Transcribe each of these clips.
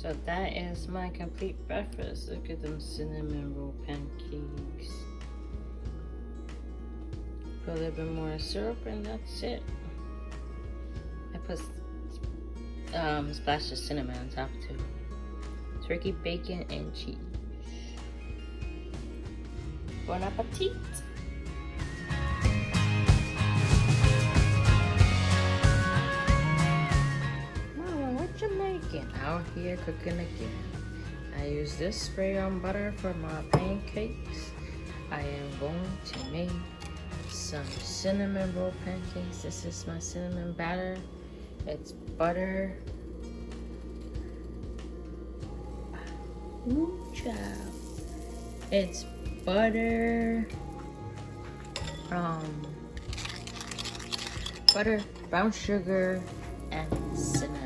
So that is my complete breakfast. Look at them cinnamon roll pancakes. Put a little bit more syrup and that's it. I put a splash of cinnamon on top too. Turkey, bacon, and cheese. Bon appetit! Out here cooking again. I use this spray on butter for my pancakes. I am going to make some cinnamon roll pancakes. This is my cinnamon batter. It's butter. Ooh, child. It's butter. Butter, brown sugar, and cinnamon.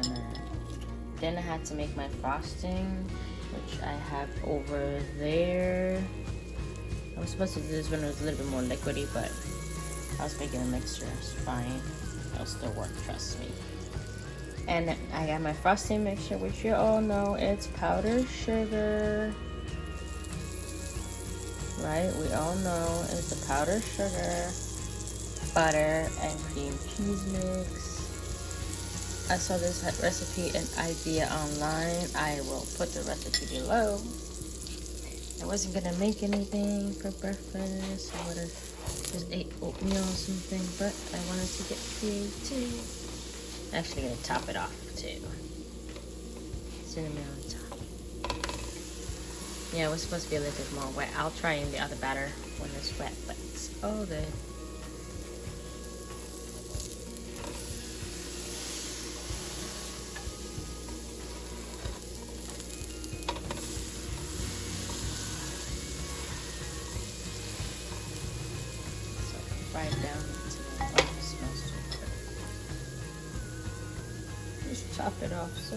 Then I had to make my frosting, which I have over there. I was supposed to do this when it was a little bit more liquidy, but I was making a mixture. It's fine. It'll still work, trust me. And I got my frosting mixture, which you all know it's powdered sugar. Right? We all know it's the powdered sugar, butter, and cream cheese mix. I saw this recipe and idea online. I will put the recipe below. I wasn't gonna make anything for breakfast. I would have just ate oatmeal or something, but I wanted to get creative. I'm actually gonna top it off too. Cinnamon on top. Yeah, it was supposed to be a little bit more wet. I'll try in the other batter when it's wet, but it's all good. Right down into the oh, it smells so good. Just chop it off so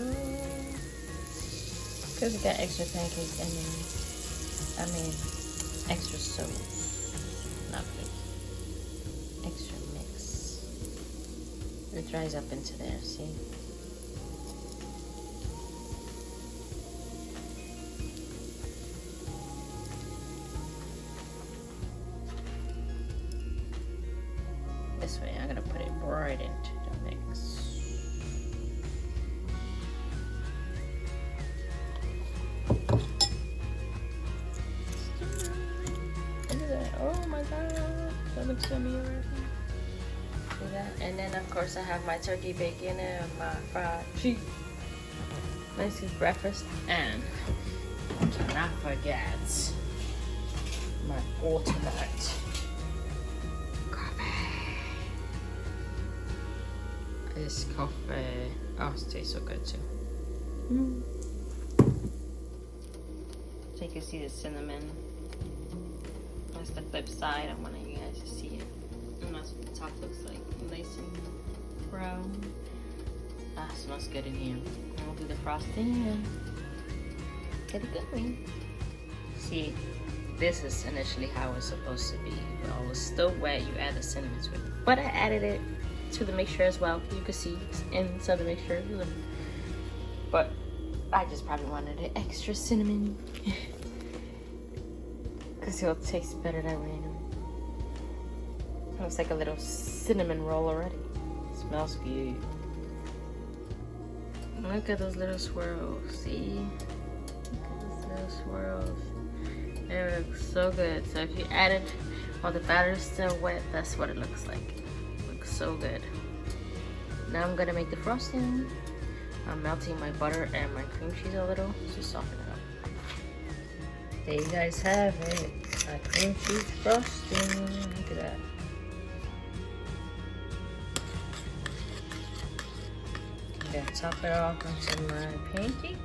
because we got extra pancake and then extra sauce, not big, extra mix. It dries up into there, see? This way, I'm gonna put it right into the mix. Look at that. Oh my god. That looks yummy already. See that? And then of course I have my turkey bacon and my fried cheese. Nice breakfast. And I cannot forget my ultimate this coffee. Oh, it tastes so good too. So you can see the cinnamon. That's the flip side. I want you guys to see it. And that's what the top looks like. Nice and brown. Ah, smells good in here. And we'll do the frosting and get it going. See, this is initially how it's supposed to be. Well, it was still wet. You add the cinnamon to it. But I added it to the mixture as well. You can see inside the mixture. But I just probably wanted an extra cinnamon. Because it'll taste better that way. Looks like a little cinnamon roll already. Smells good. Look at those little swirls. See? Look at those little swirls. They look so good. So if you added while the batter is still wet, that's what it looks like. Looks so good. Now I'm gonna make the frosting. I'm melting my butter and my cream cheese a little to soften it up. There you guys have it. My cream cheese frosting. Look at that. I'm gonna top it off onto my pancake.